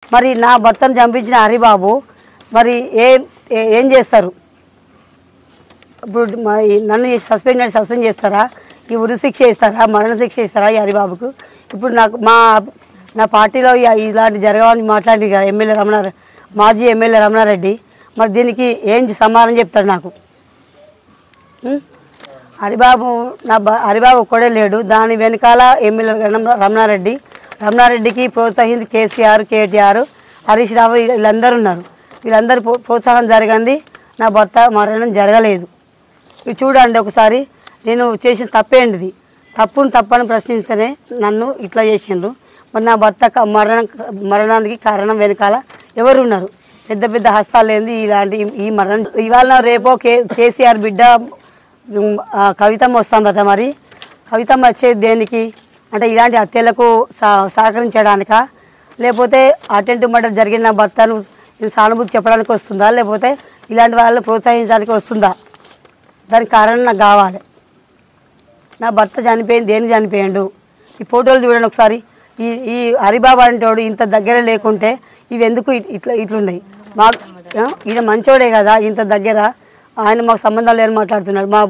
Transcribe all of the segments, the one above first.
మరి నా భర్తను చంపించిన హరిబాబు మరి ఏం చేస్తారు? ఇప్పుడు నన్ను సస్పెండ్ చేస్తారా? ఈ ఉరి శిక్ష ఇస్తారా? మరణ శిక్ష ఇస్తారా ఈ హరిబాబుకు? ఇప్పుడు నాకు నా పార్టీలో ఇలాంటి జరగాలని మాట్లాడింది కదా ఎమ్మెల్యే మాజీ ఎమ్మెల్యే రమణారెడ్డి. మరి దీనికి ఏం సమాధానం చెప్తాడు నాకు? హరిబాబు ఒక్కడే లేడు, దాని వెనకాల ఎమ్మెల్యే రమణారెడ్డికి ప్రోత్సహించి కేసీఆర్, కేటీఆర్, హరీష్ రావు వీళ్ళందరూ ఉన్నారు. వీళ్ళందరూ ప్రోత్సాహం జరిగింది, నా భర్త మరణం జరగలేదు. ఇవి చూడండి ఒకసారి, నేను చేసిన తప్పేంటిది? తప్పని ప్రశ్నిస్తేనే నన్ను ఇట్లా చేసిండ్రు. మరి నా భర్త మరణానికి కారణం వెనకాల ఎవరు ఉన్నారు? పెద్ద పెద్ద హస్తాలు ఏంది ఇలాంటి ఈ మరణం? ఇవాళ రేపో కేసీఆర్ బిడ్డ కవితమ్మ వస్తుందట. మరి కవితమ్మ వచ్చేది దేనికి? అంటే ఇలాంటి హత్యలకు సహకరించడానికా, లేకపోతే అటెంప్ట్ మర్డర్ జరిగిన భర్తను సానుభూతి చెప్పడానికి వస్తుందా, లేకపోతే ఇలాంటి వాళ్ళని ప్రోత్సహించడానికి వస్తుందా? దానికి కారణం నాకు కావాలి. నా భర్త చనిపోయింది దేనికి చనిపోయాడు? ఈ ఫోటోలు చూడండి ఒకసారి. ఈ హరిబాబు అంటోడు ఇంత దగ్గర లేకుంటే ఇవి ఎందుకు ఇట్లున్నాయి? మాకు ఈయన మంచోడే కదా, ఇంత దగ్గర ఆయన మాకు సంబంధం లేని మాట్లాడుతున్నాడు. మా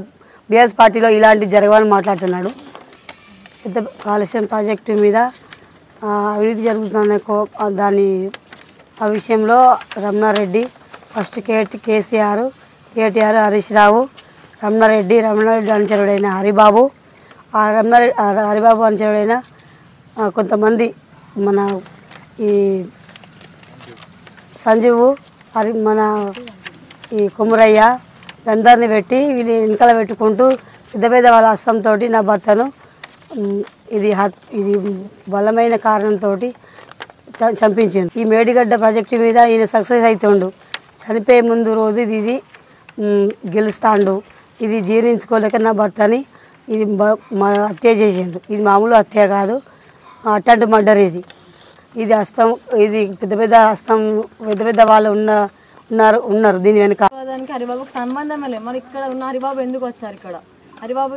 బీఆర్ఎస్ పార్టీలో ఇలాంటి జరగాలని మాట్లాడుతున్నాడు. పెద్ద కాళేశ్వరం ప్రాజెక్టు మీద అవినీతి జరుగుతున్న ఆ విషయంలో రమణారెడ్డి ఫస్ట్ కేసీఆర్, కేటీఆర్, హరీష్ రావు, రమణారెడ్డి అనుచరుడైన హరిబాబు, హరిబాబు అనుచరుడైన కొంతమంది మన ఈ సంజీవు, మన ఈ కొమురయ్య అందరిని పెట్టి వీళ్ళు వెనకాల పెట్టుకుంటూ పెద్ద వాళ్ళ హస్తంతో నా భర్తను ఇది బలమైన కారణంతో చంపించాను. ఈ మేడిగడ్డ ప్రాజెక్టు మీద ఈయన సక్సెస్ అవుతుండు. చనిపోయే ముందు రోజు ఇది గెలుస్తాడు, ఇది జీర్ణించుకోలేక నా భర్తని ఇది హత్య చేసిండు. ఇది మామూలు హత్య కాదు, అటెంప్ట్ మర్డర్. ఇది హస్తం, ఇది పెద్ద వాళ్ళు ఉన్నారు దీని వెనుక. దానికి హరిబాబుకి సంబంధమే లేదు. మరి ఇక్కడ ఉన్న హరిబాబు ఎందుకు వచ్చారు? ఇక్కడ హరిబాబు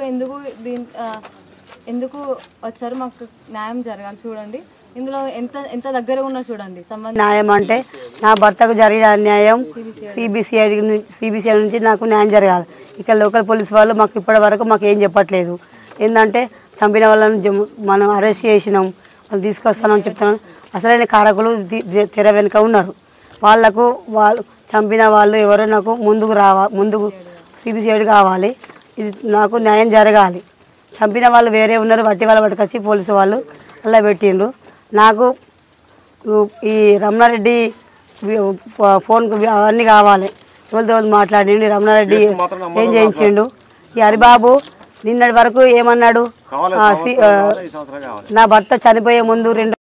ఎందుకు వచ్చారు? మాకు న్యాయం జరగాలి. చూడండి ఇందులో ఎంత దగ్గర ఉన్నా చూడండి. న్యాయం అంటే నా భర్తకు జరిగిన అన్యాయం సిబిసిఐ నుంచి నాకు న్యాయం జరగాలి. ఇక్కడ లోకల్ పోలీస్ వాళ్ళు మాకు ఇప్పటి వరకు మాకు ఏం చెప్పట్లేదు. ఏంటంటే చంపిన వాళ్ళని మనం అరెస్ట్ చేసినాం, వాళ్ళు తీసుకొస్తామని చెప్తున్నాం. అసలైన కారకులు తెర వెనుక ఉన్నారు. వాళ్ళు చంపిన వాళ్ళు ఎవరో నాకు ముందుకు సిబిసిఐడి కావాలి. ఇది నాకు న్యాయం జరగాలి. చంపిన వాళ్ళు వేరే ఉన్నారు, వట్టి వాళ్ళు పట్టుకొచ్చి పోలీసు వాళ్ళు అలా పెట్టిండ్రు. నాకు ఈ రమణారెడ్డి ఫోన్కు అవన్నీ కావాలి. ఎవరితో మాట్లాడిండు రమణారెడ్డి, ఏం చేయించిండు? ఈ హరిబాబు నిన్నటి వరకు ఏమన్నాడు? నా భర్త చనిపోయే ముందు 2